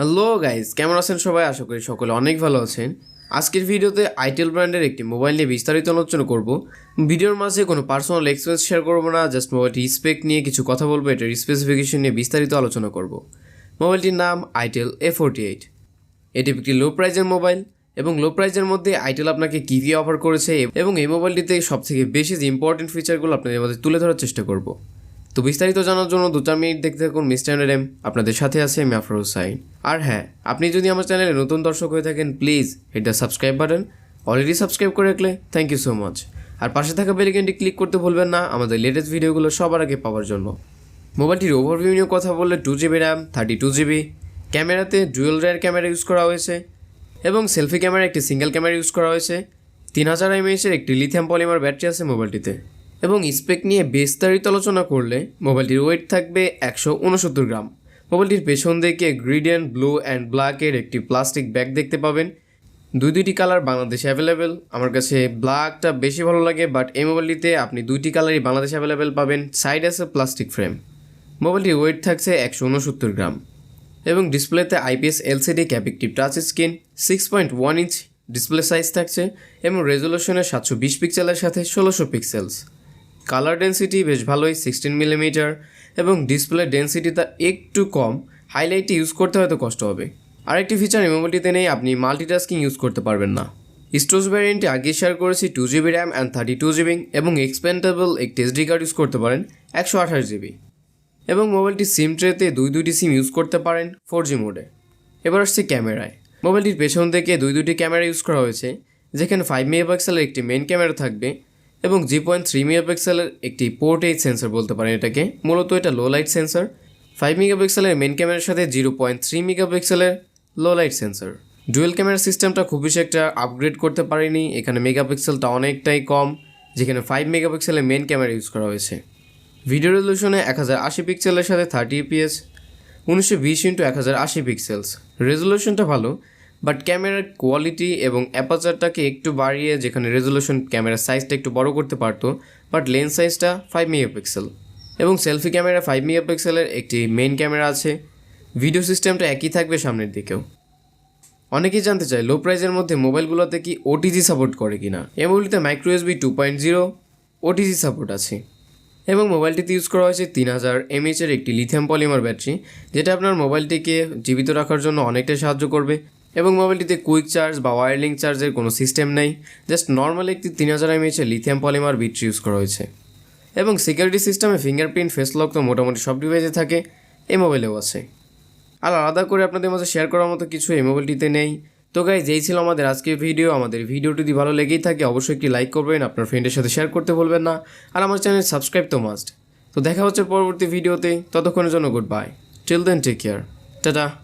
Hello guys, কেমন আছেন সবাই? আশা করি সকলে অনেক ভালো আছেন। আজকের ভিডিওতে আইটেল ব্র্যান্ডের একটি মোবাইল নিয়ে বিস্তারিত আলোচনা করব। ভিডিওর মাঝে কোনো পার্সোনাল এক্সপিরিয়েন্স শেয়ার করব না, জাস্ট মোবাইলটির স্পেক নিয়ে কিছু কথা বলবো, এটার স্পেসিফিকেশন নিয়ে বিস্তারিত আলোচনা করব। মোবাইলটির নাম আইটেল a48। এটি একটি লো প্রাইজের মোবাইল এবং লো প্রাইজের মধ্যে আইটেল আপনাকে QVGA অফার করেছে এবং এই মোবাইলটিতে সবথেকে বেশি যে ইম্পর্টেন্ট ফিচারগুলো আপনাদের মধ্যে তুলে ধরার চেষ্টা করব। তো বিস্তারিত জানার জন্য 2-4 মিনিট দেখতে থাকুন। মিস্টার এম আপনাদের সাথে আছে আমি আফরোজ। আর হ্যাঁ, আপনি যদি আমার চ্যানেলে নতুন দর্শক হয়ে থাকেন, please hit the subscribe button. Already subscribe করে রাখলে থ্যাংক ইউ সো মাচ। আর পাশে থাকা বেল আইকনটি ক্লিক করতে ভুলবেন না আমাদের লেটেস্ট ভিডিওগুলো সবার আগে পাওয়ার জন্য। মোবাইলটির ওভারভিউ নিয়ে কথা বললে 2GB র্যাম, 32GB, ক্যামেরাতে ডুয়েল রেয়ার ক্যামেরা ইউজ করা হয়েছে এবং সেলফি ক্যামেরা একটি সিঙ্গেল ক্যামেরা ইউজ করা হয়েছে। 3000 mAh একটি লিথিয়াম পলিমার ব্যাটারি আছে মোবাইলটিতে। এবং স্পেক নিয়ে বিস্তারিত আলোচনা করলে মোবাইলটির ওয়েট থাকবে 169 গ্রাম। মোবাইলটির পেছন দিকে গ্রেডিয়েন্ট ব্লু অ্যান্ড ব্ল্যাকের একটি প্লাস্টিক ব্যাগ দেখতে পাবেন। দুইটি কালার বাংলাদেশে অ্যাভেলেবেল। আমার কাছে ব্ল্যাকটা বেশি ভালো লাগে, বাট এই মোবাইলটিতে আপনি দুইটি কালারই বাংলাদেশে অ্যাভেলেবেল পাবেন। সাইড আছে প্লাস্টিক ফ্রেম। মোবাইলটির ওয়েট থাকছে 169 গ্রাম এবং ডিসপ্লেতে IPS LCD capacitive touch screen, 6.1 inch display size থাকছে এবং রেজলিউশনে 720 পিক্সেলের সাথে 1600 পিক্সেলস। কালার ডেন্সিটি বেশ ভালোই, 16 মিলিমিটার, এবং ডিসপ্লে ডেন্সিটিটা একটু কম। হাইলাইটে ইউজ করতে হয়তো কষ্ট হবে। আরেকটি ফিচার এই মোবাইলটিতে নেই, আপনি মাল্টিটাস্কিং ইউজ করতে পারবেন না। স্টোরেজ ভ্যারিয়েন্টে আগে শেয়ার করেছি 2GB র্যাম অ্যান্ড 32GB এবং এক্সপেন্ডেবল একটি SD কার্ড ইউজ করতে পারেন 128GB। এবং মোবাইলটি সিম ট্রেতে দুইটি সিম ইউজ করতে পারেন 4G মোডে। এবার আসছে ক্যামেরায়। মোবাইলটির পেছন থেকে দুইটি ক্যামেরা ইউজ করা হয়েছে, যেখানে 5 মেগাপিক্সেলের একটি মেইন ক্যামেরা থাকবে এবং 0.3 মেগাপিক্সেলের একটি পোর্ট 8 সেন্সর বলতে পারেন এটাকে। মূলত এটা লো লাইট সেন্সর। 5 মেগাপিক্সেলের মেইন ক্যামেরার সাথে 0.3 মেগাপিক্সেলের low light sensor. Dual camera সিস্টেমটা খুব বেশি একটা আপগ্রেড করতে পারেনি, এখানে মেগাপিক্সেলটা অনেকটাই কম, যেখানে 5 মেগাপিক্সেলের মেইন ক্যামেরা ইউজ করা হয়েছে। ভিডিও রেজলিউশনে 1080 পিক্সেলের সাথে 30 fps, 1920x1080 পিক্সেলস। রেজলিউশনটা ভালো, বাট ক্যামেরার কোয়ালিটি এবং অ্যাপারচারটাকে একটু বাড়িয়ে, যেখানে রেজলিউশন ক্যামেরার সাইজটা একটু বড় করতে পারতো, বাট লেন্স সাইজটা 5 মেগাপিক্সেল। এবং সেলফি ক্যামেরা 5 মেগাপিক্সেলের একটি মেইন ক্যামেরা আছে। ভিডিও সিস্টেমটা একই থাকবে সামনের দিকেও। অনেকেই জানতে চায় লো প্রাইজের মধ্যে মোবাইলগুলোতে কি OTG সাপোর্ট করে কিনা। এই মোবাইলটিতে মাইক্রো USB 2.0 OTG সাপোর্ট আছে এবং মোবাইলটিতে ইউজ করা হয়েছে 3000 mAh একটি লিথিয়াম পলিমার ব্যাটারি, যেটা আপনার মোবাইলটিকে জীবিত রাখার জন্য অনেকটাই সাহায্য করবে। এবং মোবাইলটিতে কুইক চার্জ বা ওয়্যারলিং চার্জের কোনো সিস্টেম নেই, জাস্ট নর্মাল একটি 3000 mAh lithium polymer battery use করা হয়েছে। এবং সিকিউরিটি সিস্টেমে ফিঙ্গারপ্রিন্ট, ফেস লক তো মোটামুটি সব ডিভাইসে থাকে, এই মোবাইলেও আছে। আর আলাদা করে আপনাদের মাঝে শেয়ার করার মতো কিছু এই মোবাইলটিতে নেই। তো গাইজ, এই ছিল আমাদের আজকের ভিডিও। আমাদের ভিডিওটি যদি ভালো লেগেই থাকে অবশ্যই একটি লাইক করবেন, আপনার ফ্রেন্ডের সাথে শেয়ার করতে ভুলবেন না, আর আমার চ্যানেল সাবস্ক্রাইব তো মাস্ট। তো দেখা হচ্ছে পরবর্তী ভিডিওতে, ততক্ষণের জন্য good bye. Till then take care, tata.